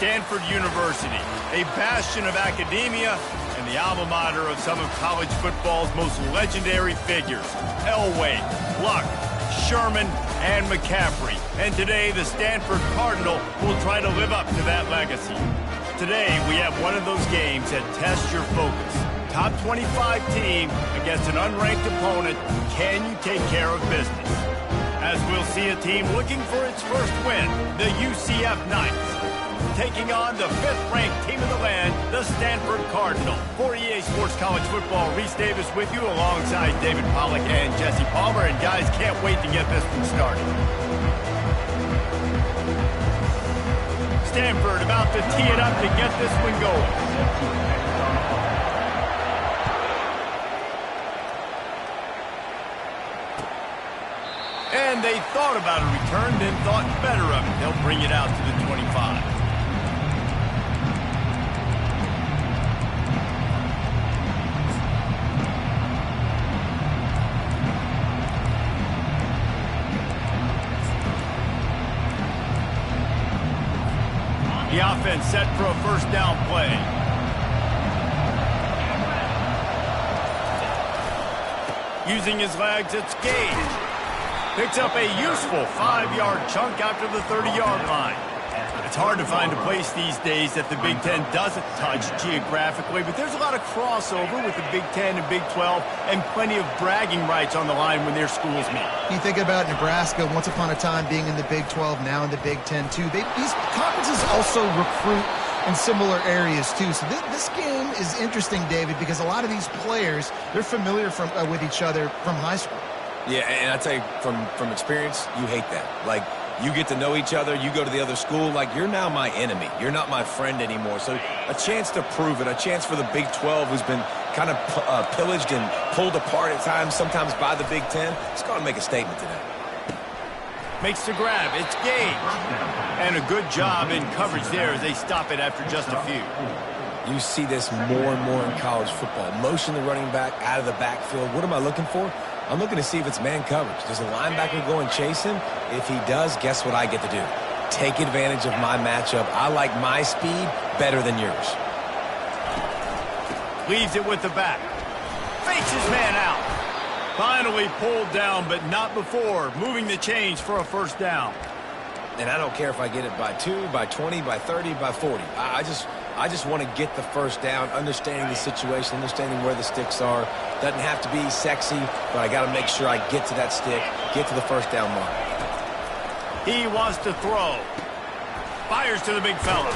Stanford University, a bastion of academia and the alma mater of some of college football's most legendary figures, Elway, Luck, Sherman, and McCaffrey. And today, the Stanford Cardinal will try to live up to that legacy. Today, we have one of those games that tests your focus. Top 25 team against an unranked opponent. Can you take care of business? As we'll see a team looking for its first win, the UCF Knights, taking on the 5th-ranked team of the land, the Stanford Cardinal. For EA Sports College Football, Reese Davis with you alongside David Pollack and Jesse Palmer. And guys, can't wait to get this one started. Stanford about to tee it up to get this one going. And they thought about a return, then thought better of it. They'll bring it out to the 25. The offense set for a first down play. Using his legs, it's Gage. Picks up a useful 5-yard chunk after the 30-yard line. It's hard to find a place these days that the Big Ten doesn't touch geographically, but there's a lot of crossover with the Big Ten and Big 12 and plenty of bragging rights on the line when their schools meet. You think about Nebraska, once upon a time being in the Big 12, now in the Big 10 too. These conferences also recruit in similar areas too. So this game is interesting, David, because a lot of these players, they're familiar with each other from high school. Yeah, and I tell you, from experience, you hate that. Like, you get to know each other, you go to the other school, like, you're now my enemy. You're not my friend anymore. So a chance to prove it, a chance for the Big 12, who's been kind of pillaged and pulled apart at times, sometimes by the Big 10. It's going to make a statement today. Makes the grab. It's Gage. And a good job in coverage there as they stop it after just a few. You see this more and more in college football. Motion the running back out of the backfield. What am I looking for? I'm looking to see if it's man coverage. Does the linebacker go and chase him? If he does, guess what I get to do? Take advantage of my matchup. I like my speed better than yours. Leaves it with the back. Fakes his man out. Finally pulled down, but not before. Moving the chains for a first down. And I don't care if I get it by 2, by 20, by 30, by 40. I just want to get the first down, understanding the situation, understanding where the sticks are. Doesn't have to be sexy, but I got to make sure I get to that stick, get to the first down mark. He wants to throw. Fires to the big fella.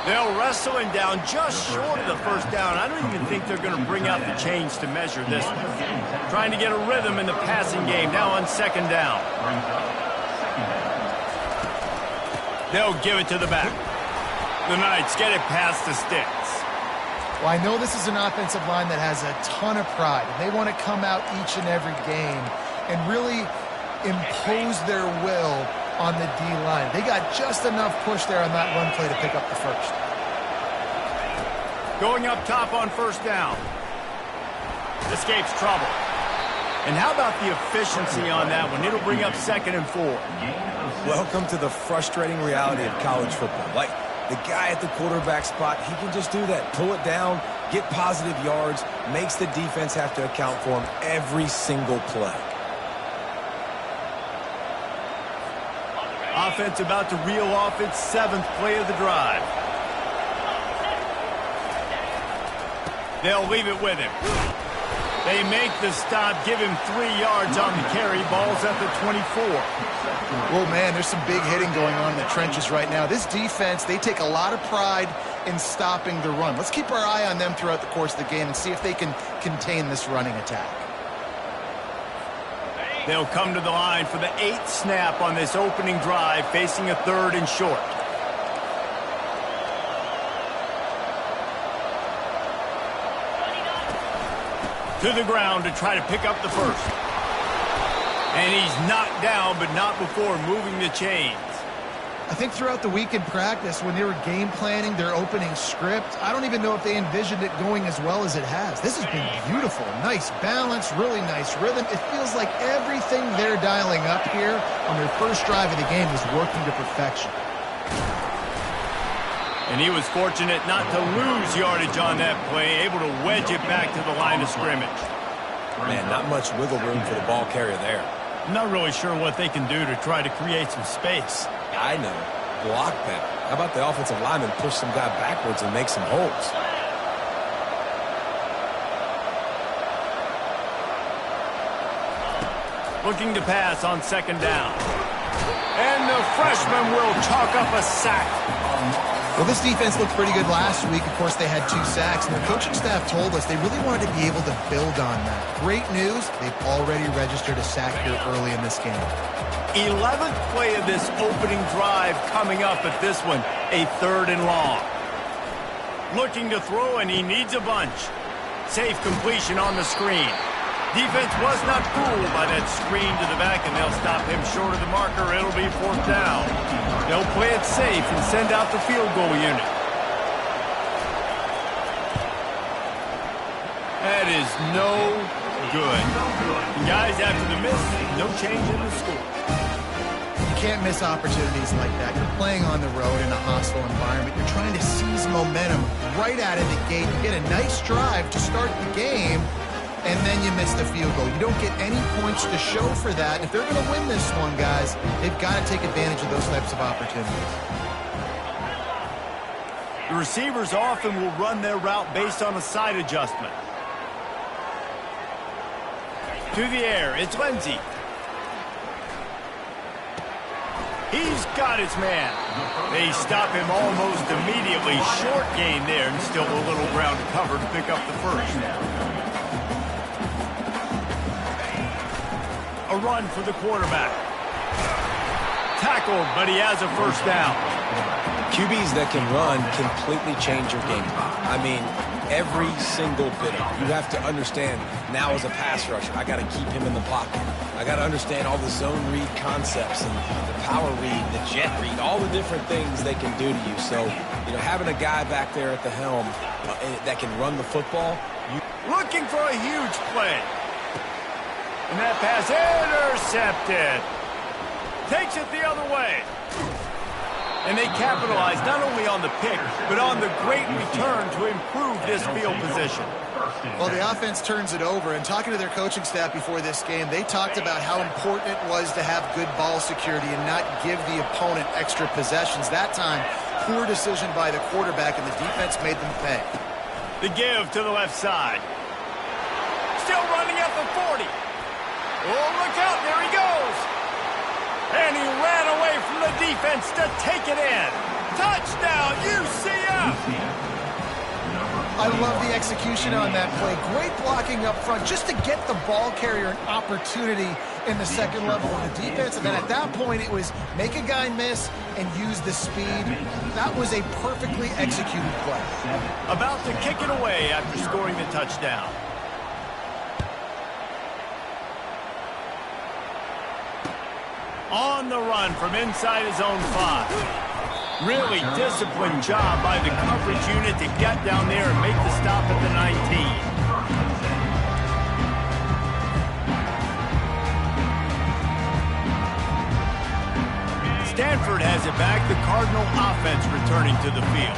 They'll wrestle him down just short of the first down. I don't even think they're going to bring out the chains to measure this one. Trying to get a rhythm in the passing game, now on second down. They'll give it to the back. The Knights get it past the sticks. Well, I know this is an offensive line that has a ton of pride, and they want to come out each and every game and really impose their will on the D-line. They got just enough push there on that run play to pick up the first. Going up top on first down. Escapes trouble. And how about the efficiency on that one? It'll bring up 2nd and 4. Welcome to the frustrating reality of college football. Like, the guy at the quarterback spot, he can just do that. Pull it down, get positive yards, makes the defense have to account for him every single play. Offense about to reel off its 7th play of the drive. They'll leave it with him. They make the stop, give him 3 yards on the carry. Ball's at the 24. Well, man, there's some big hitting going on in the trenches right now. This defense, they take a lot of pride in stopping the run. Let's keep our eye on them throughout the course of the game and see if they can contain this running attack. They'll come to the line for the 8th snap on this opening drive, facing a 3rd and short. To the ground to try to pick up the first. And he's knocked down, but not before moving the chains. I think throughout the week in practice, when they were game planning their opening script, I don't even know if they envisioned it going as well as it has. This has been beautiful. Nice balance, really nice rhythm. It feels like everything they're dialing up here on their first drive of the game is working to perfection. And he was fortunate not to lose yardage on that play, able to wedge it back to the line of scrimmage. Man, not much wiggle room for the ball carrier there. I'm not really sure what they can do to try to create some space. I know. Block that. How about the offensive lineman push some guy backwards and make some holes? Looking to pass on second down. And the freshman will chalk up a sack. Well, this defense looked pretty good last week. Of course, they had 2 sacks, and their coaching staff told us they really wanted to be able to build on that. Great news, they've already registered a sack here early in this game. 11th play of this opening drive coming up at this one, a 3rd and long. Looking to throw, and he needs a bunch. Safe completion on the screen. Defense was not fooled by that screen to the back, and they'll stop him short of the marker. It'll be 4th down. They'll play it safe and send out the field goal unit. That is no good. Guys, after the miss, no change in the score. You can't miss opportunities like that. You're playing on the road in a hostile environment. You're trying to seize momentum right out of the gate. You get a nice drive to start the game, and then you miss the field goal. You don't get any points to show for that. And if they're going to win this one, guys, they've got to take advantage of those types of opportunities. The receivers often will run their route based on a side adjustment. To the air, it's Lindsey. He's got his man. They stop him almost immediately. Short gain there, and still a little ground to cover to pick up the first. A run for the quarterback. Tackled, but he has a first down. QBs that can run completely change your game plan. I mean, every single bit of it. You have to understand, now as a pass rusher, I got to keep him in the pocket. I got to understand all the zone read concepts and the power read, the jet read, all the different things they can do to you. So, you know, having a guy back there at the helm that can run the football. Looking for a huge play. And that pass intercepted. Takes it the other way. And they capitalize not only on the pick, but on the great return to improve this field position. Well, the offense turns it over, and talking to their coaching staff before this game, they talked about how important it was to have good ball security and not give the opponent extra possessions. That time, poor decision by the quarterback, and the defense made them pay. The give to the left side. Still running at the 40. Oh, look out, there he goes. And he ran away from the defense to take it in. Touchdown, UCF! I love the execution on that play. Great blocking up front just to get the ball carrier an opportunity in the second level of the defense. And then at that point, it was make a guy miss and use the speed. That was a perfectly executed play. About to kick it away after scoring the touchdown. On the run from inside his own 5. Really disciplined job by the coverage unit to get down there and make the stop at the 19. Stanford has it back, the Cardinal offense returning to the field.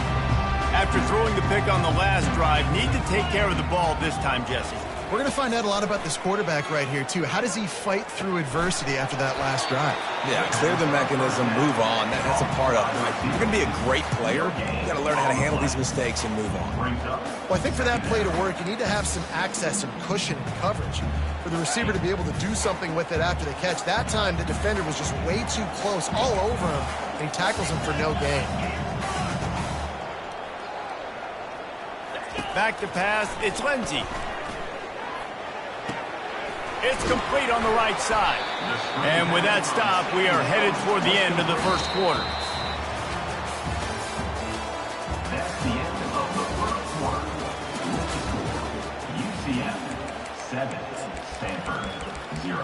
After throwing the pick on the last drive, need to take care of the ball this time, Jesse. We're going to find out a lot about this quarterback right here, too. How does he fight through adversity after that last drive? Yeah, clear the mechanism, move on. That's a part of it. You're going to be a great player. You got to learn how to handle these mistakes and move on. Well, I think for that play to work, you need to have some access and cushion and coverage. For the receiver to be able to do something with it after the catch. That time, the defender was just way too close, all over him, and he tackles him for no gain. Back to pass, it's Lindsey. It's complete on the right side. And with that stop, we are headed toward the end of the first quarter. That's the end of the first quarter. UCF 7, Stanford 0.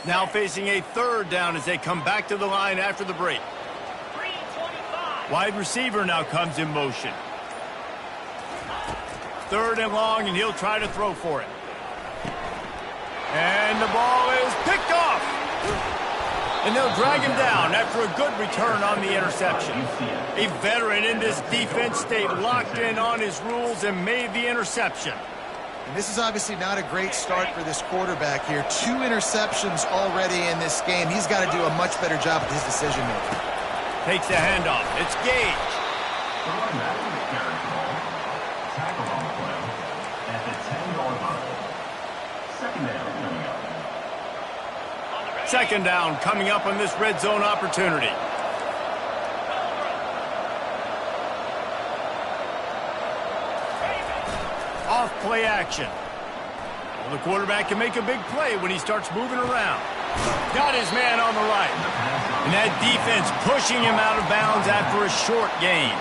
Now facing a 3rd down as they come back to the line after the break. Wide receiver now comes in motion. 3rd and long, and he'll try to throw for it. And the ball is picked off. And they'll drag him down after a good return on the interception. A veteran in this defense stayed locked in on his rules and made the interception. And this is obviously not a great start for this quarterback here. 2 interceptions already in this game. He's got to do a much better job with his decision-making. Takes the handoff. It's Gage. The running back with the carry ball. Tackle on the play at the 10-yard line. Second down coming up. Second down coming up on this red zone opportunity. Off play action. Well, the quarterback can make a big play when he starts moving around. Got his man on the right. And that defense pushing him out of bounds after a short gain.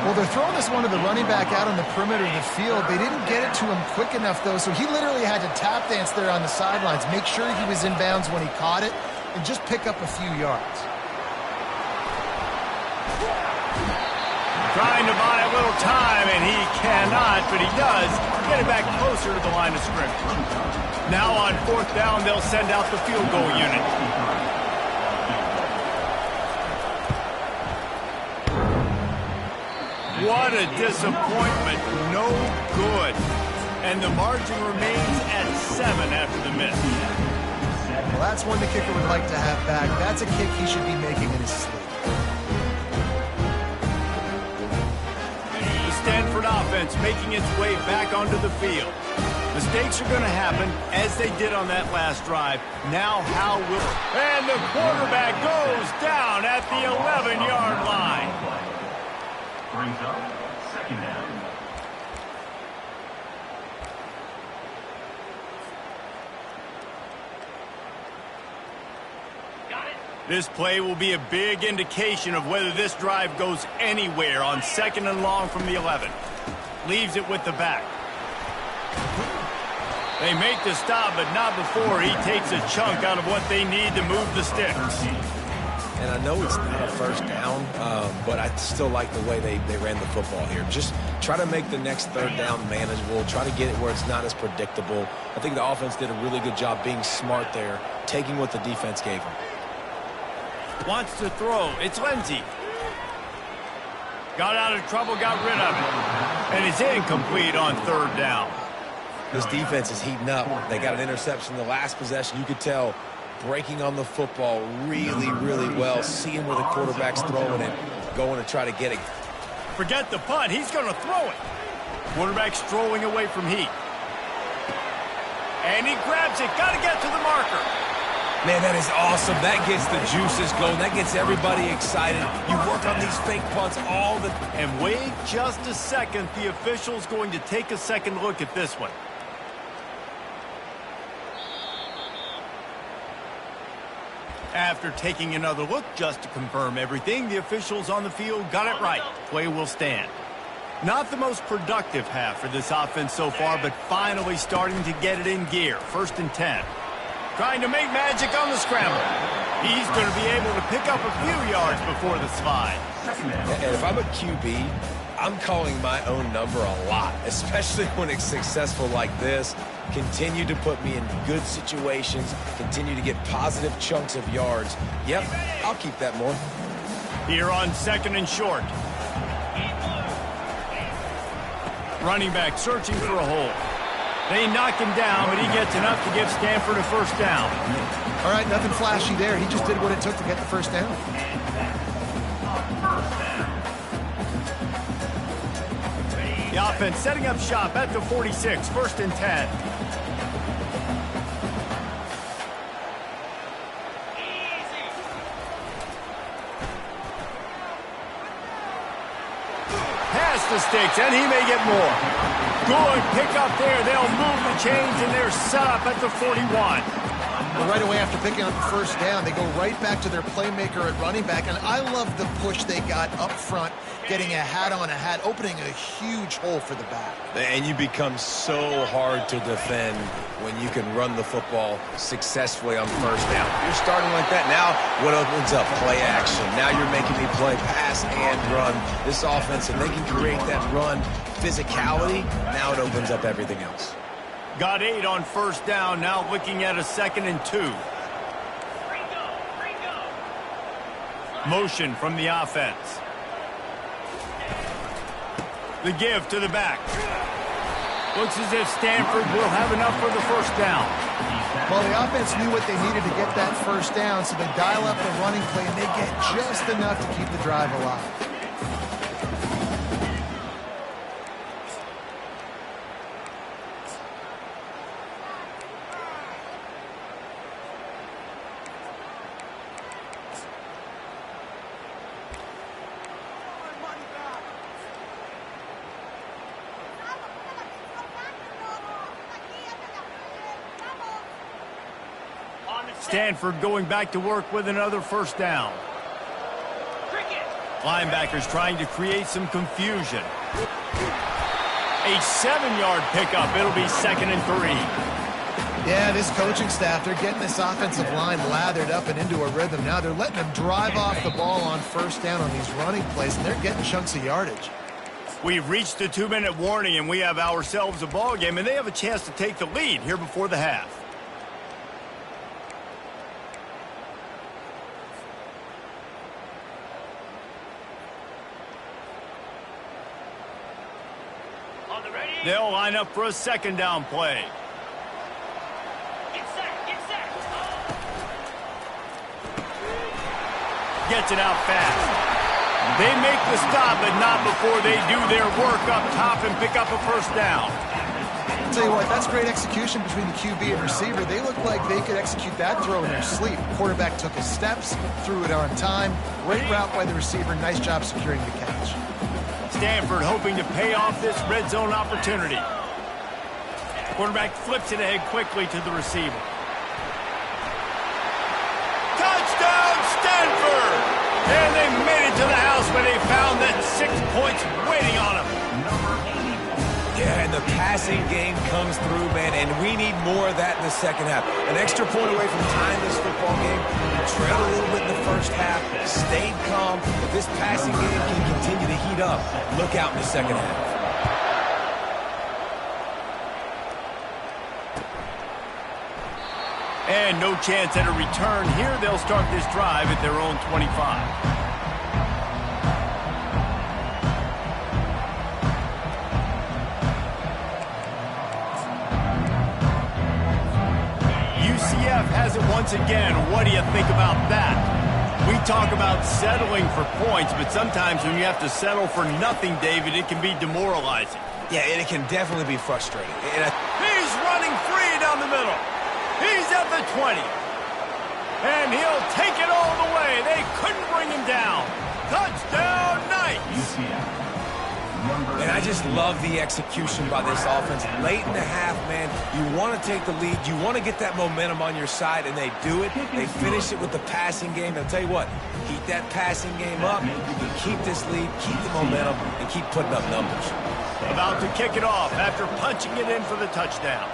Well, they're throwing this one to the running back out on the perimeter of the field. They didn't get it to him quick enough, though, so he literally had to tap dance there on the sidelines, make sure he was in bounds when he caught it, and just pick up a few yards. Trying to buy a little time, and he cannot, but he does get it back closer to the line of scrimmage. Now on 4th down, they'll send out the field goal unit. What a disappointment. No good. And the margin remains at 7 after the miss. Well, that's one the kicker would like to have back. That's a kick he should be making in his sleep. The Stanford offense making its way back onto the field. Mistakes are going to happen, as they did on that last drive. Now how will it? And the quarterback goes down at the 11-yard line. Brings up second down. This play will be a big indication of whether this drive goes anywhere on 2nd and long from the 11. Leaves it with the back. They make the stop, but not before he takes a chunk out of what they need to move the sticks. And I know it's not a first down, but I still like the way they ran the football here. Just try to make the next 3rd down manageable. Try to get it where it's not as predictable. I think the offense did a really good job being smart there, taking what the defense gave them. Wants to throw. It's Lindsey. Got out of trouble, got rid of it. And it's incomplete on 3rd down. This defense is heating up. They got an interception the last possession. You could tell breaking on the football really, really well, seeing where the quarterback's throwing it, going to try to get it. Forget the punt. He's going to throw it. Quarterback strolling away from heat. And he grabs it. Got to get to the marker. Man, that is awesome. That gets the juices going. That gets everybody excited. You work on these fake punts all the time. And wait just a second. The official's going to take a second look at this one. After taking another look just to confirm everything, the officials on the field got it right. Play will stand. Not the most productive half for this offense so far, but finally starting to get it in gear. 1st and 10. Trying to make magic on the scramble. He's going to be able to pick up a few yards before the slide. And if I'm a QB, I'm calling my own number a lot, especially when it's successful like this. Continue to put me in good situations, continue to get positive chunks of yards. Yep, I'll keep that more. Here on 2nd and short. Running back searching for a hole. They knock him down, but he gets enough to give Stanford a 1st down. All right, nothing flashy there. He just did what it took to get the 1st down. The offense setting up shop at the 46, 1st and 10. Pass the sticks, and he may get more. Good pick up there. They'll move the chains, and they're set up at the 41. But right away after picking up the first down, they go right back to their playmaker at running back. And I love the push they got up front, getting a hat on a hat, opening a huge hole for the back. And you become so hard to defend when you can run the football successfully on first down. You're starting like that. Now what opens up? Play action. Now you're making me play pass and run. This offense, if they can create that run physicality, now it opens up everything else. Got 8 on first down, now looking at a 2nd and 2. Motion from the offense. The give to the back. Looks as if Stanford will have enough for the first down. Well, the offense knew what they needed to get that first down, so they dial up the running play, and they get just enough to keep the drive alive. Stanford going back to work with another first down. Linebackers trying to create some confusion. A 7-yard pickup. It'll be 2nd and 3. Yeah, this coaching staff, they're getting this offensive line lathered up and into a rhythm. Now they're letting them drive off the ball on first down on these running plays, and they're getting chunks of yardage. We've reached the 2-minute warning, and we have ourselves a ball game, and they have a chance to take the lead here before the half. They'll line up for a 2nd down play. Get set. Gets it out fast. They make the stop, but not before they do their work up top and pick up a first down. I'll tell you what, that's great execution between the QB and receiver. They look like they could execute that throw in their sleep. Quarterback took his steps, threw it on time. Great route by the receiver. Nice job securing the catch. Stanford hoping to pay off this red zone opportunity. Quarterback flips it ahead quickly to the receiver. Touchdown, Stanford! And they made it to the house where they found that 6 points waiting on them. Yeah, and the passing game comes through, man, and we need more of that in the second half. An extra point away from tying this football game. We trailed a little bit in the first half, stayed calm. If this passing game can continue to heat up, look out in the second half. And no chance at a return here. They'll start this drive at their own 25. UCF has it once again. What do you think about that? We talk about settling for points, but sometimes when you have to settle for nothing, David, it can be demoralizing. Yeah, and it can definitely be frustrating. He's running free down the middle. He's at the 20. And he'll take it all the way. They couldn't bring him down. Touchdown, Knights! UCF. And I just love the execution by this offense. Late in the half, man, you want to take the lead. You want to get that momentum on your side, and they do it. They finish it with the passing game. I'll tell you what, keep that passing game up. You can keep this lead, keep the momentum, and keep putting up numbers. About to kick it off after punching it in for the touchdown.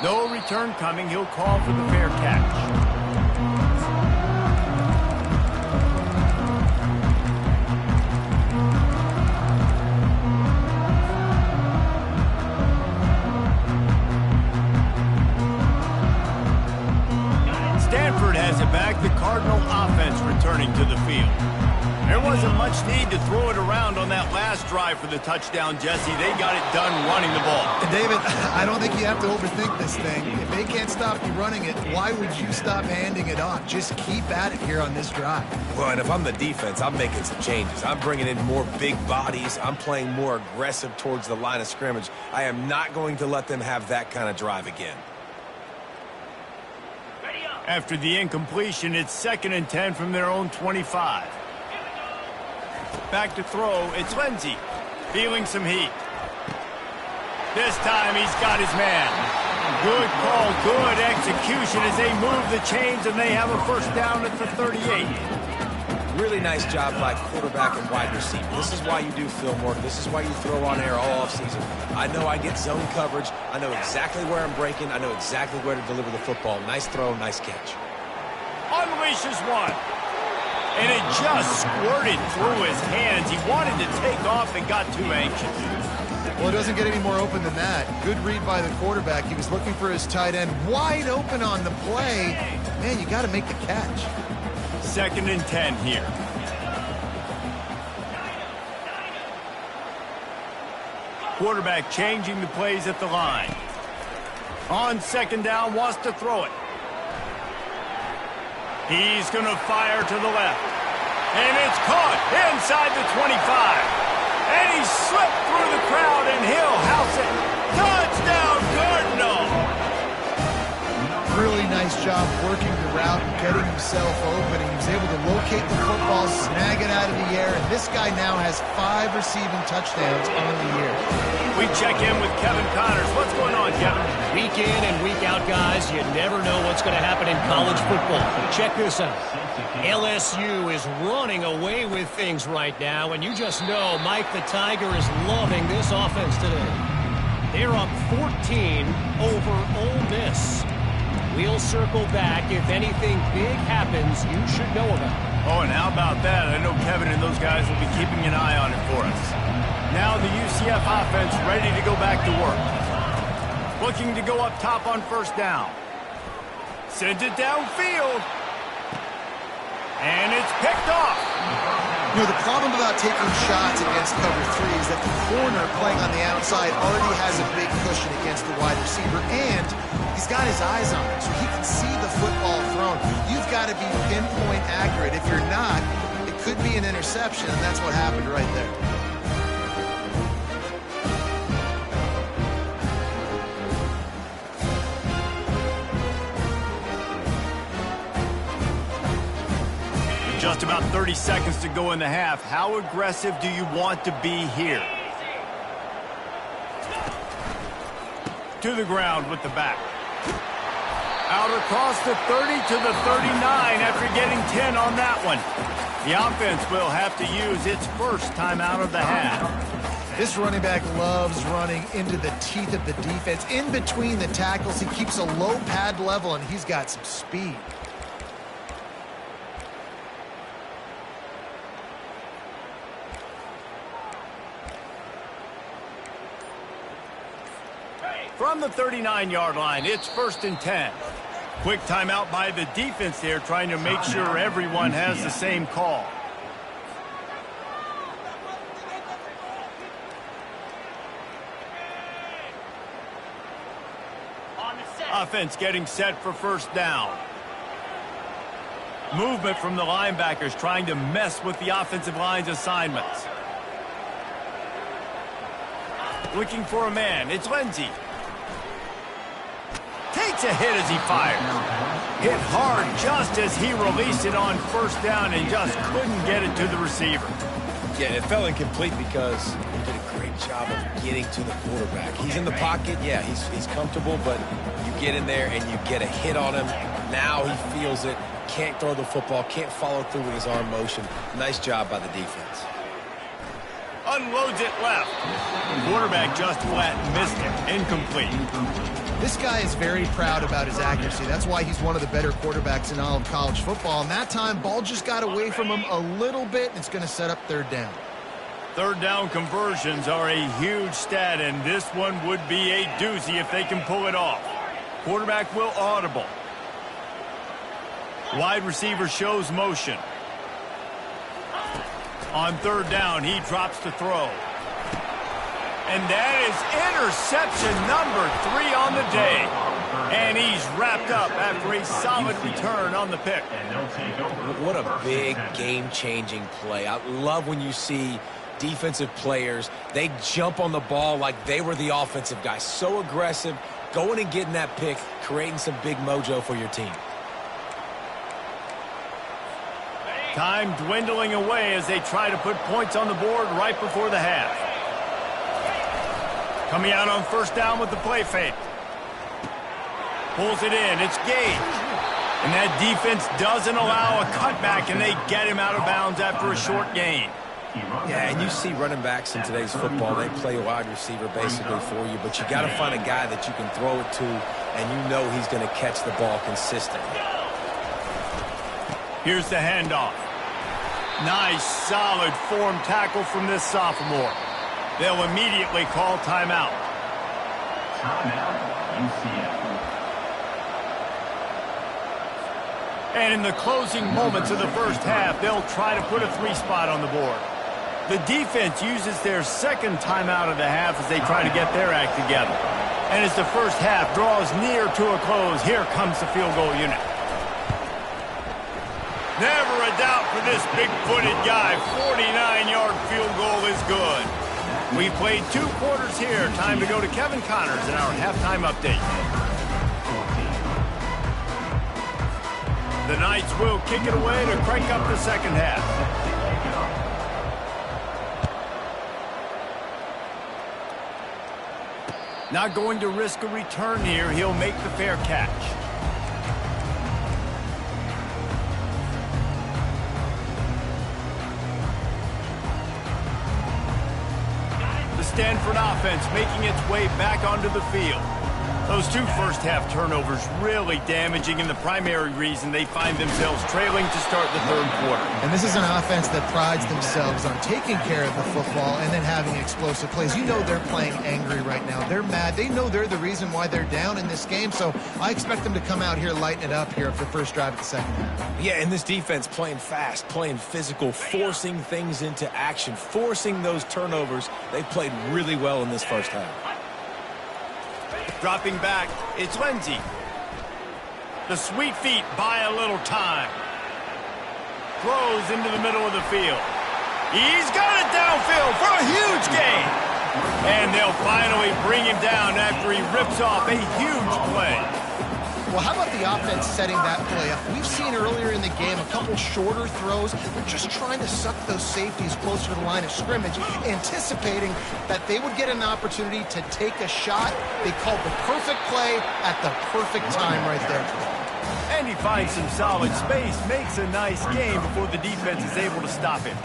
No return coming. He'll call for the fair catch. Stanford has it back. The Cardinal offense returning to the field. There wasn't much need to throw it around on that last drive for the touchdown, Jesse. They got it done running the ball. And David, I don't think you have to overthink this thing. If they can't stop you running it, why would you stop handing it off? Just keep at it here on this drive. Well, and if I'm the defense, I'm making some changes. I'm bringing in more big bodies. I'm playing more aggressive towards the line of scrimmage. I am not going to let them have that kind of drive again. After the incompletion, it's 2nd and 10 from their own 25. Back to throw, it's Lindsey, feeling some heat. This time he's got his man. Good call, good execution as they move the chains and they have a first down at the 38. Really nice job by quarterback and wide receiver. This is why you do film work. This is why you throw on air all offseason. I know I get zone coverage. I know exactly where I'm breaking. I know exactly where to deliver the football. Nice throw, nice catch. Unleashes one. And it just squirted through his hands. He wanted to take off and got too anxious. Well, it doesn't get any more open than that. Good read by the quarterback. He was looking for his tight end wide open on the play. Man, you got to make the catch. 2nd and 10 here. Quarterback changing the plays at the line. On 2nd down, wants to throw it. He's going to fire to the left. And it's caught inside the 25. And he slipped through the crowd, and he'll house it. Touchdown, Cardinal! Really nice job working the route and getting himself open. He was able to locate the football, snag it out of the air, and this guy now has 5 receiving touchdowns on the year. We check in with Kevin Connors. What's going on, Kevin? Week in and week out, guys, you never know what's going to happen in college football. Check this out. LSU is running away with things right now, and you just know Mike the Tiger is loving this offense today. They're up 14 over Ole Miss. We'll circle back. If anything big happens, you should know about it. Oh, and how about that? I know Kevin and those guys will be keeping an eye on it for us. Now the UCF offense ready to go back to work. Looking to go up top on 1st down. Sends it downfield. And it's picked off. You know, the problem about taking shots against cover 3 is that the corner playing on the outside already has a big cushion against the wide receiver, and he's got his eyes on it, so he can see the football thrown. You've got to be pinpoint accurate. If you're not, it could be an interception, and that's what happened right there. Just about 30 seconds to go in the half. How aggressive do you want to be here? To the ground with the back. Out across the 30 to the 39 after getting 10 on that one. The offense will have to use its first timeout of the half. This running back loves running into the teeth of the defense. In between the tackles, he keeps a low pad level, and he's got some speed. From the 39-yard line, it's 1st and 10. Quick timeout by the defense there, trying to make sure everyone has the same call. Offense getting set for 1st down. Movement from the linebackers trying to mess with the offensive line's assignments. Looking for a man. It's Lindsey. Takes a hit as he fires. Hit hard just as he released it on 1st down and just couldn't get it to the receiver. Yeah, it fell incomplete because he did a great job of getting to the quarterback. He's in the pocket. Yeah, he's comfortable, but you get in there and you get a hit on him. Now he feels it. Can't throw the football. Can't follow through with his arm motion. Nice job by the defense. Unloads it left. Quarterback just flat missed it. Incomplete. This guy is very proud about his accuracy. That's why he's one of the better quarterbacks in all of college football. And that time, ball just got away from him a little bit, and it's going to set up 3rd down. 3rd down conversions are a huge stat, and this one would be a doozy if they can pull it off. Quarterback will audible. Wide receiver shows motion. On 3rd down, he drops to throw. And that is interception number 3 on the day. And he's wrapped up after a solid return on the pick. What a big game-changing play. I love when you see defensive players, they jump on the ball like they were the offensive guy. So aggressive, going and getting that pick, creating some big mojo for your team. Time dwindling away as they try to put points on the board right before the half. Coming out on first down with the play fake. Pulls it in. It's Gage. And that defense doesn't allow a cutback, and they get him out of bounds after a short gain. Yeah, and you see running backs in today's football, they play wide receiver basically for you, but you got to find a guy that you can throw it to, and you know he's going to catch the ball consistently. Here's the handoff. Nice, solid form tackle from this sophomore. They'll immediately call timeout. Timeout, UCF. And in the closing moments of the first half, they'll try to put a 3-spot on the board. The defense uses their second timeout of the half as they try to get their act together. And as the first half draws near to a close, here comes the field goal unit. Never a doubt for this big-footed guy. 49-yard field goal is good. We've played 2 quarters here. Time to go to Kevin Connors in our halftime update. The Knights will kick it away to crank up the second half. Not going to risk a return here. He'll make the fair catch. The Stanford offense making its way back onto the field. Those 2 first-half turnovers really damaging, and the primary reason they find themselves trailing to start the third quarter. And this is an offense that prides themselves on taking care of the football and then having explosive plays. You know they're playing angry right now. They're mad. They know they're the reason why they're down in this game, so I expect them to come out here, lighten it up here for the first drive of the second half. Yeah, and this defense playing fast, playing physical, forcing things into action, forcing those turnovers. They played really well in this first half. Dropping back, it's Lindsey. The sweet feet buy a little time. Throws into the middle of the field. He's got it downfield for a huge gain. And they'll finally bring him down after he rips off a huge play. Well, how about the offense setting that play up? We've seen earlier in the game a couple shorter throws. They're just trying to suck those safeties closer to the line of scrimmage, anticipating that they would get an opportunity to take a shot. They called the perfect play at the perfect time right there. And he finds some solid space, makes a nice game before the defense is able to stop him.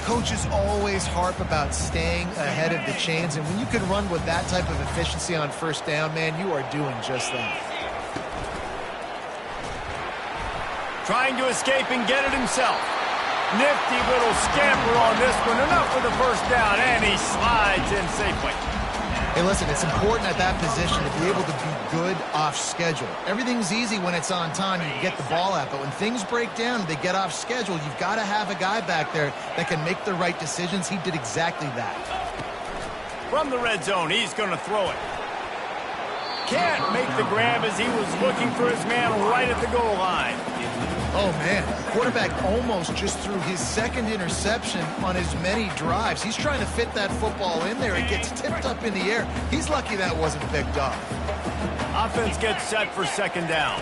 Coaches always harp about staying ahead of the chains, and when you can run with that type of efficiency on first down, man, you are doing just that. Trying to escape and get it himself. Nifty little scamper on this one. Enough for the first down, and he slides in safely. Hey, listen, it's important at that position to be able to be good off schedule. Everything's easy when it's on time. You can get the ball out, but when things break down, they get off schedule. You've got to have a guy back there that can make the right decisions. He did exactly that. From the red zone, he's going to throw it. Can't make the grab as he was looking for his man right at the goal line. Oh, man. Quarterback almost just threw his second interception on as many drives. He's trying to fit that football in there. It gets tipped up in the air. He's lucky that wasn't picked up. Offense gets set for second down.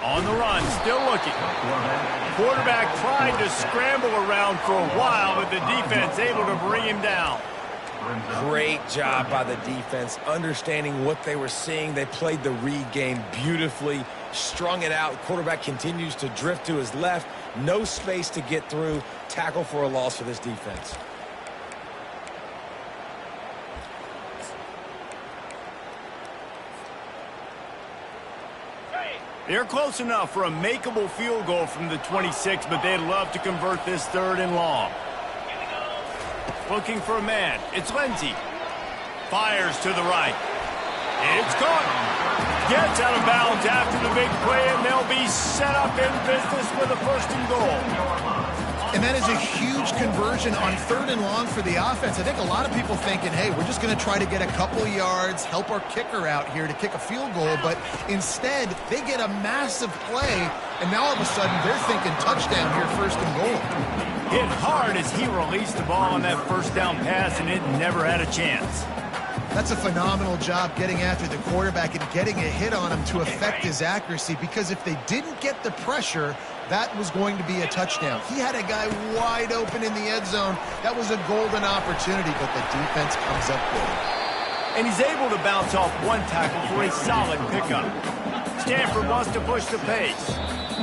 On the run, still looking. Quarterback tried to scramble around for a while, but the defense able to bring him down. Great job by the defense, understanding what they were seeing. They played the read game beautifully, strung it out. Quarterback continues to drift to his left. No space to get through. Tackle for a loss for this defense. They're close enough for a makeable field goal from the 26, but they'd love to convert this third and long. Looking for a man. It's Lindsey. Fires to the right. It's caught. Gets out of bounds after the big play, and they'll be set up in business with a first and goal. And that is a huge conversion on third and long for the offense. I think a lot of people thinking, hey, we're just going to try to get a couple yards, help our kicker out here to kick a field goal. But instead, they get a massive play, and now all of a sudden they're thinking touchdown here, first and goal. Hit hard as he released the ball on that first down pass, and it never had a chance. That's a phenomenal job getting after the quarterback and getting a hit on him to affect his accuracy, because if they didn't get the pressure, that was going to be a touchdown. He had a guy wide open in the end zone. That was a golden opportunity, but the defense comes up with it. And he's able to bounce off one tackle for a solid pickup. Stanford wants to push the pace.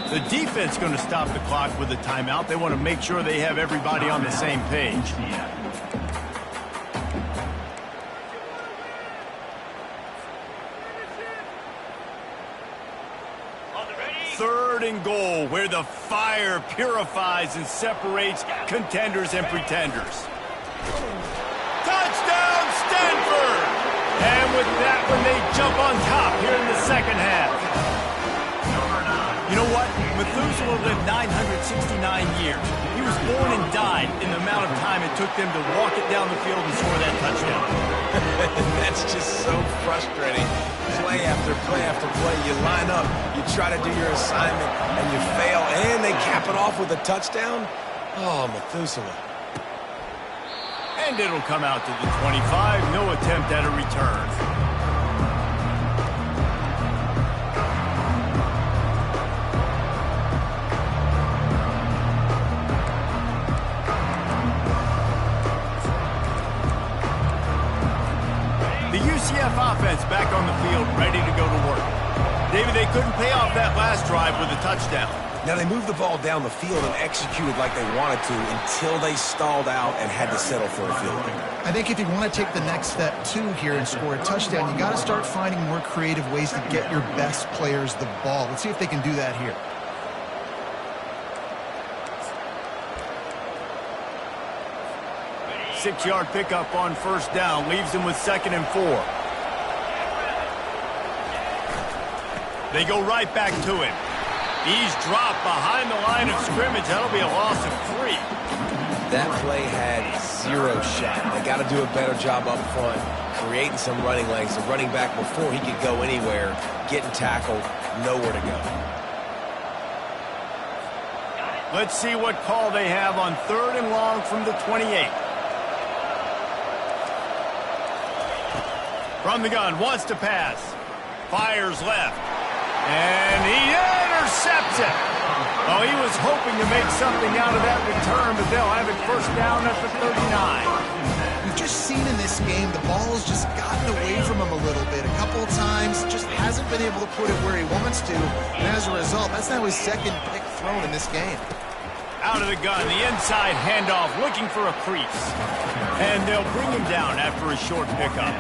The defense going to stop the clock with a timeout. They want to make sure they have everybody on the same page. Third and goal, where the fire purifies and separates contenders and pretenders. Touchdown, Stanford! And with that one, they jump on top here in the second half. You know what? Methuselah lived 969 years. He was born and died in the amount of time it took them to walk it down the field and score that touchdown. That's just so frustrating. Play after play after play. You line up, you try to do your assignment, and you fail, and they cap it off with a touchdown? Oh, Methuselah. And it'll come out to the 25. No attempt at a return. The UCF offense back on the field, ready to go to work. David, they couldn't pay off that last drive with a touchdown. Now, they moved the ball down the field and executed like they wanted to until they stalled out and had to settle for a field goal. I think if you want to take the next step, too, here and score a touchdown, you got to start finding more creative ways to get your best players the ball. Let's see if they can do that here. Six-yard pickup on first down leaves them with 2nd and 4. They go right back to him. He's dropped behind the line of scrimmage. That'll be a loss of 3. That play had 0 shot. They got to do a better job up front, creating some running lanes. The running back, before he could go anywhere, getting tackled, nowhere to go. Let's see what call they have on 3rd and long from the 28. From the gun, wants to pass. Fires left. And he intercepts it. Oh, he was hoping to make something out of that return, but they'll have it first down at the 39. We've just seen in this game the ball has just gotten away from him a little bit. A couple of times, just hasn't been able to put it where he wants to. And as a result, that's now his 2nd pick thrown in this game. Out of the gun, the inside handoff, looking for a crease. And they'll bring him down after a short pickup.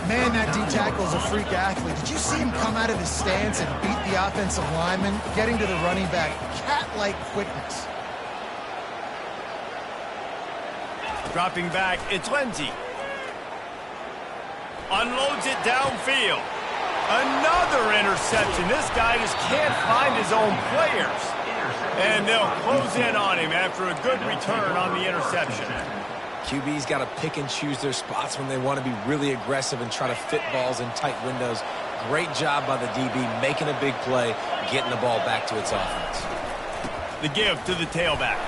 Man, that D-tackle is a freak athlete. Did you see him come out of his stance and beat the offensive lineman, getting to the running back? Cat-like quickness. Dropping back, it's Lindsey. Unloads it downfield. Another interception. This guy just can't find his own players. And they'll close in on him after a good return on the interception. QB's got to pick and choose their spots when they want to be really aggressive and try to fit balls in tight windows. Great job by the DB, making a big play, getting the ball back to its offense. The give to the tailback.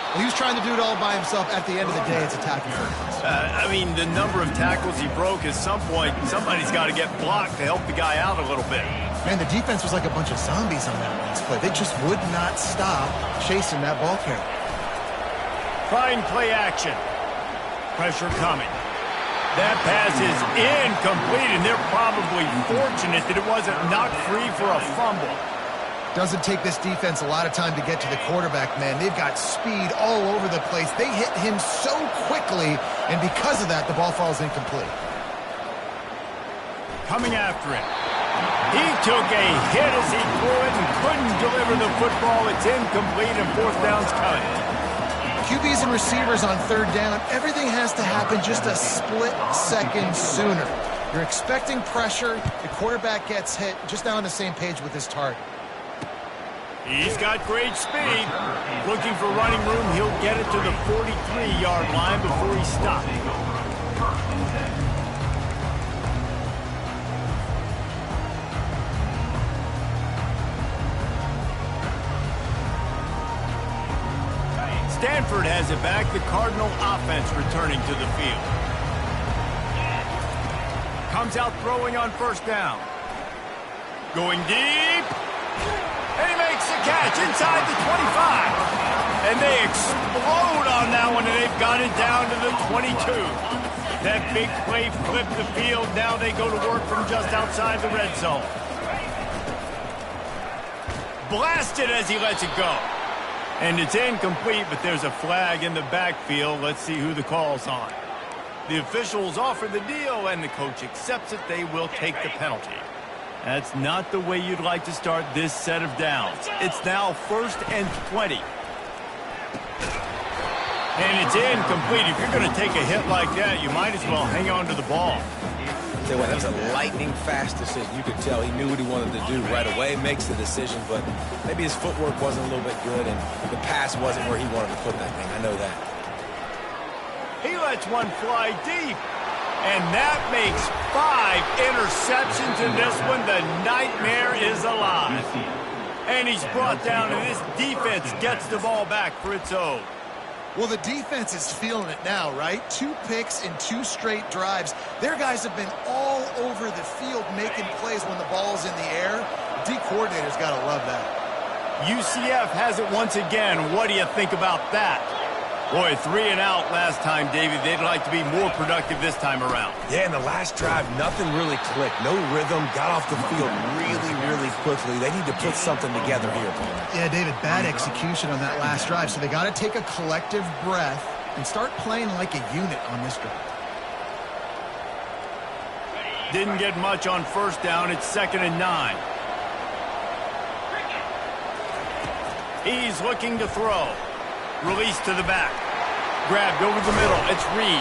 Well, he was trying to do it all by himself. At the end of the day, it's a tackle for offense. I mean, the number of tackles he broke, at some point, somebody's got to get blocked to help the guy out a little bit. Man, the defense was like a bunch of zombies on that last play. They just would not stop chasing that ball carrier. Trying play action. Pressure coming. That pass is incomplete, and they're probably fortunate that it wasn't knocked free for a fumble. Doesn't take this defense a lot of time to get to the quarterback, man. They've got speed all over the place. They hit him so quickly, and because of that, the ball falls incomplete. Coming after it. He took a hit as he threw it and couldn't deliver the football. It's incomplete, and 4th down's coming. QBs and receivers on 3rd down, everything has to happen just a split second sooner. You're expecting pressure, the quarterback gets hit, just not on the same page with his target. He's got great speed. Looking for running room, he'll get it to the 43-yard line before he stops. Stanford has it back. The Cardinal offense returning to the field. comes out throwing on first down. Going deep. And he makes the catch inside the 25. And they explode on that one, and they've got it down to the 22. That big play flipped the field. Now they go to work from just outside the red zone. Blasted as he lets it go. And it's incomplete, but there's a flag in the backfield. Let's see who the call's on. The officials offer the deal, and the coach accepts it. They will take the penalty. That's not the way you'd like to start this set of downs. It's now 1st and 20. And it's incomplete. If you're going to take a hit like that, you might as well hang on to the ball. Tell you what, that's a lightning-fast decision. You could tell he knew what he wanted to do right away, makes the decision, but maybe his footwork wasn't a little bit good, and the pass wasn't where he wanted to put that thing. I know that. He lets one fly deep. And that makes 5 interceptions in this one. The nightmare is alive. And he's brought down, and this defense gets the ball back for its own. Well, the defense is feeling it now, right? 2 picks in 2 straight drives. Their guys have been all over the field making plays when the ball's in the air. D coordinator's got to love that. UCF has it once again. What do you think about that? Boy, 3 and out last time, David. They'd like to be more productive this time around. Yeah, in the last drive, nothing really clicked. No rhythm, got off the field really quickly. They need to put something together here, Paul. Yeah, David, bad execution on that last drive, so they got to take a collective breath and start playing like a unit on this drive. Didn't get much on first down. It's 2nd and 9. He's looking to throw. Release to the back. Grabbed over the middle. It's Reed.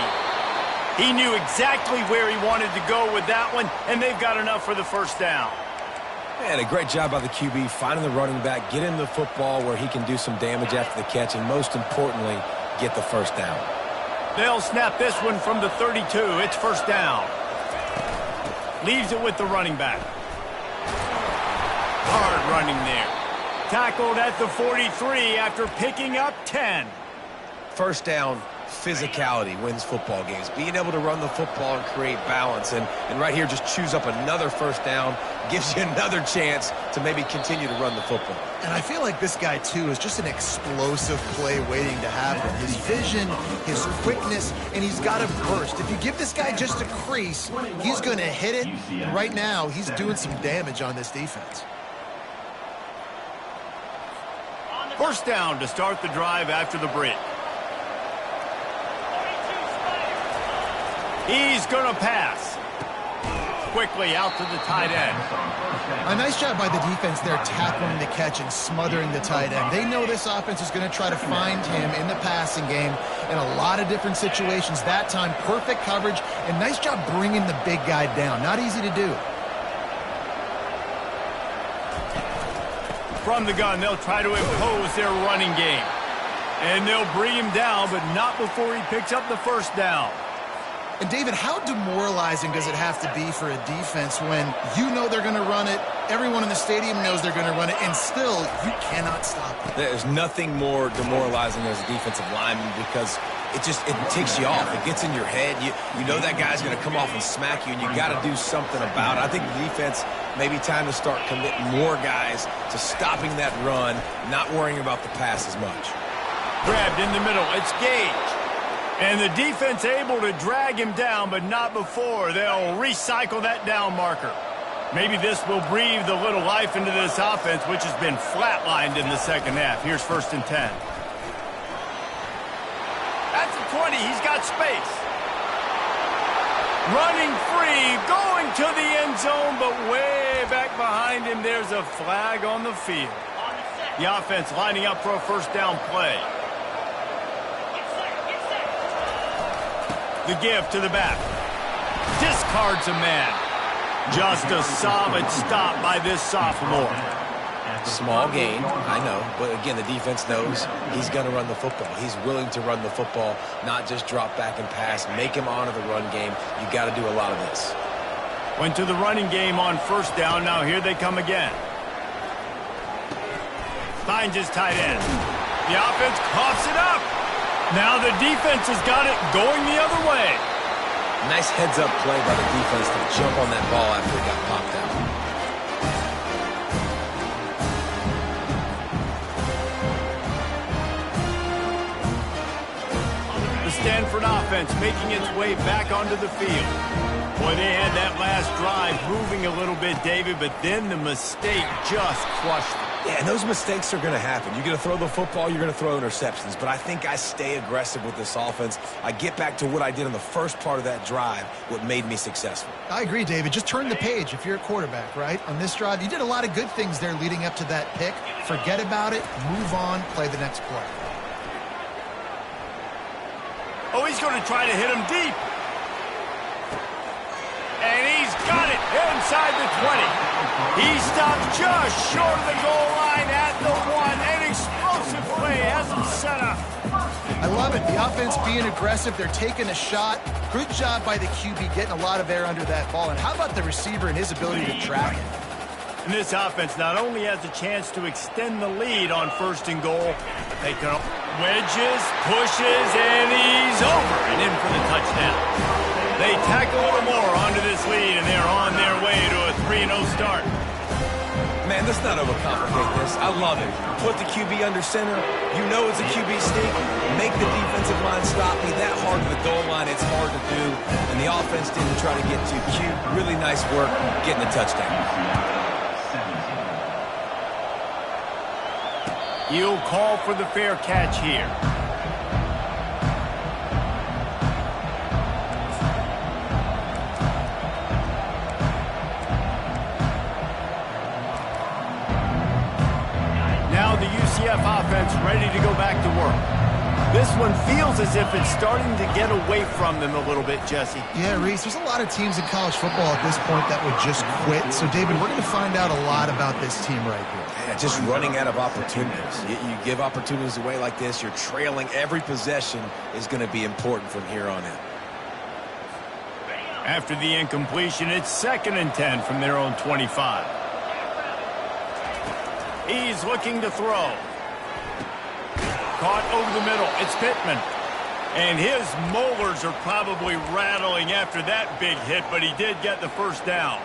He knew exactly where he wanted to go with that one, and they've got enough for the first down. Man, a great job by the QB, finding the running back, getting the football where he can do some damage after the catch, and most importantly, get the first down. They'll snap this one from the 32. It's first down. Leaves it with the running back. Hard running there. Tackled at the 43 after picking up 10. First down, physicality wins football games. Being able to run the football and create balance. And right here, just choose up another first down, gives you another chance to maybe continue to run the football. And I feel like this guy, too, is just an explosive play waiting to happen. His vision, his quickness, and he's got a burst. If you give this guy just a crease, he's going to hit it. And right now, he's doing some damage on this defense. First down to start the drive after the break. He's going to pass. Quickly out to the tight end. A nice job by the defense there tackling the catch and smothering the tight end. They know this offense is going to try to find him in the passing game in a lot of different situations. That time, perfect coverage, and nice job bringing the big guy down. Not easy to do. From the gun, they'll try to impose their running game. And they'll bring him down, but not before he picks up the first down. And, David, how demoralizing does it have to be for a defense when you know they're going to run it, everyone in the stadium knows they're going to run it, and still you cannot stop it? There's nothing more demoralizing as a defensive lineman because it ticks you off. It gets in your head. You know that guy's going to come off and smack you, and you got to do something about it. I think the defense maybe time to start committing more guys to stopping that run, not worrying about the pass as much. Grabbed in the middle. It's Gage. And the defense able to drag him down, but not before. They'll recycle that down marker. Maybe this will breathe a little life into this offense, which has been flatlined in the second half. Here's 1st and 10. That's a 20. He's got space. Running free, going to the end zone, but way back behind him, there's a flag on the field. The offense lining up for a first down play. The give to the back. Discards a man. Just a solid stop by this sophomore. Small gain, I know. But again, the defense knows he's going to run the football. He's willing to run the football, not just drop back and pass. Make him honor the run game. You got to do a lot of this. Went to the running game on first down. Now here they come again. Finds his tight end. The offense coughs it up. Now the defense has got it going the other way. Nice heads-up play by the defense to jump on that ball after it got popped out. The Stanford offense making its way back onto the field. Boy, they had that last drive moving a little bit, David, but then the mistake just crushed them. Yeah, and those mistakes are going to happen. You're going to throw the football, you're going to throw interceptions. But I think I stay aggressive with this offense. I get back to what I did in the first part of that drive, what made me successful. I agree, David. Just turn the page if you're a quarterback, right? On this drive, you did a lot of good things there leading up to that pick. Forget about it, move on, play the next play. Oh, he's going to try to hit him deep. And he's got it inside the 20. He stopped just short of the goal line at the 1. An explosive play has him set up. I love it. The offense being aggressive. They're taking a shot. Good job by the QB getting a lot of air under that ball. And how about the receiver and his ability to track it? And this offense not only has a chance to extend the lead on 1st and goal, they can wedges, pushes, and he's over and in for the touchdown. They tack a little more onto this lead, and they're on their way to a 3-0 start. Man, let's not overcomplicate this. I love it. Put the QB under center. You know it's a QB sneak. Make the defensive line stop. Be that hard to the goal line. It's hard to do. And the offense didn't try to get too cute. Really nice work getting the touchdown. He'll call for the fair catch here. Now the UCF offense ready to go back to work. This one feels as if it's starting to get away from them a little bit, Jesse. Yeah, Reese, there's a lot of teams in college football at this point that would just quit. So, David, we're going to find out a lot about this team right here. Yeah, just running out of opportunities. You give opportunities away like this, you're trailing. Every possession is going to be important from here on in. After the incompletion, it's 2nd and 10 from their own 25. He's looking to throw. Caught over the middle. It's Pittman. And his molars are probably rattling after that big hit, but he did get the 1st down.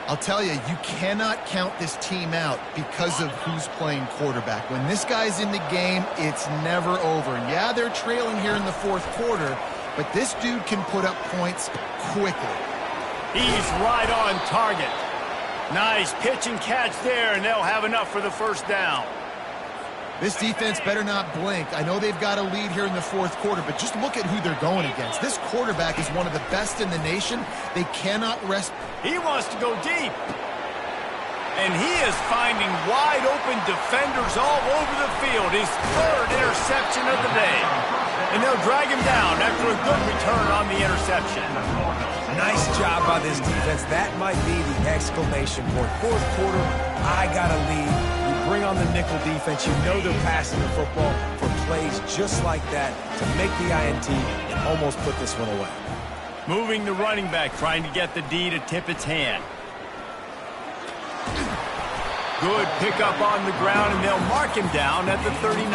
I'll tell you, you cannot count this team out because of who's playing quarterback. When this guy's in the game, it's never over. And yeah, they're trailing here in the 4th quarter, but this dude can put up points quickly. He's right on target. Nice pitch and catch there, and they'll have enough for the 1st down. This defense better not blink. I know they've got a lead here in the 4th quarter, but just look at who they're going against. This quarterback is one of the best in the nation. They cannot rest. He wants to go deep. And he is finding wide open defenders all over the field. His 3rd interception of the day. And they'll drag him down after a good return on the interception. Nice job by this defense. That might be the exclamation point. 4th quarter, I got a lead. You bring on the nickel defense. You know they're passing the football for plays just like that to make the INT and almost put this one away. Moving the running back, trying to get the D to tip its hand. Good pickup on the ground, and they'll mark him down at the 39.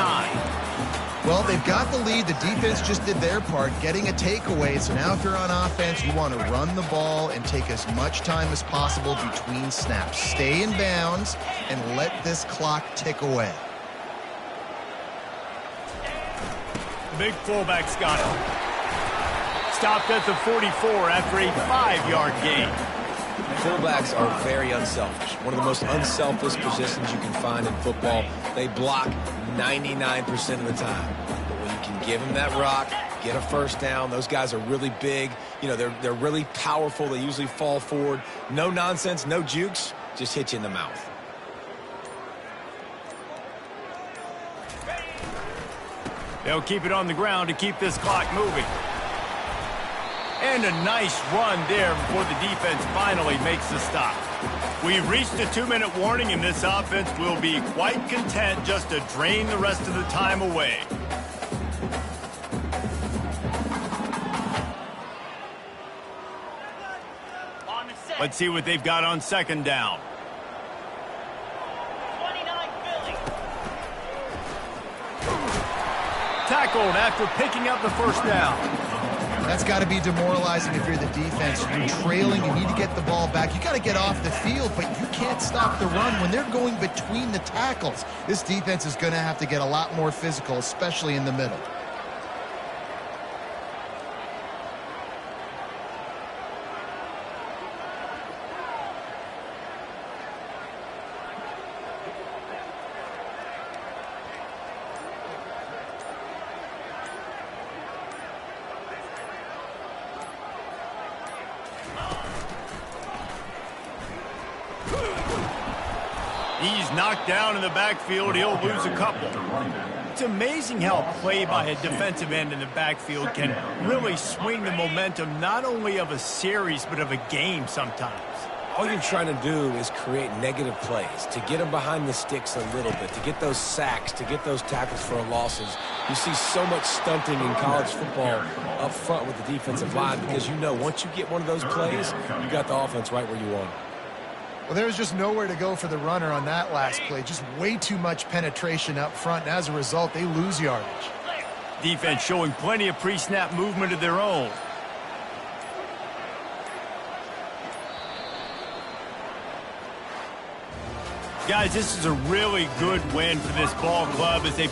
Well, they've got the lead. The defense just did their part, getting a takeaway. So now if you're on offense, you want to run the ball and take as much time as possible between snaps. Stay in bounds and let this clock tick away. Big fullback's got it. Stopped at the 44 after a 5-yard gain. Fullbacks are very unselfish. One of the most unselfish positions you can find in football. They block 99% of the time. But when you can give them that rock, get a 1st down, those guys are really big. You know, they're really powerful. They usually fall forward. No nonsense, no jukes, just hit you in the mouth. They'll keep it on the ground to keep this clock moving. And a nice run there before the defense finally makes the stop. We've reached a 2-minute warning, and this offense will be quite content just to drain the rest of the time away. Let's see what they've got on 2nd down. 29 Philly. Tackled after picking up the 1st down. That's got to be demoralizing if you're the defense. You're trailing, you need to get the ball back. You got to get off the field, but you can't stop the run when they're going between the tackles. This defense is going to have to get a lot more physical, especially in the middle. He's knocked down in the backfield. He'll lose a couple. It's amazing how a play by a defensive end in the backfield can really swing the momentum not only of a series but of a game sometimes. All you're trying to do is create negative plays, to get them behind the sticks a little bit, to get those sacks, to get those tackles for losses. You see so much stunting in college football up front with the defensive line because you know once you get one of those plays, you got the offense right where you want it. Well, there was just nowhere to go for the runner on that last play. Just way too much penetration up front, and as a result, they lose yardage. Defense showing plenty of pre-snap movement of their own. Guys, this is a really good win for this ball club as they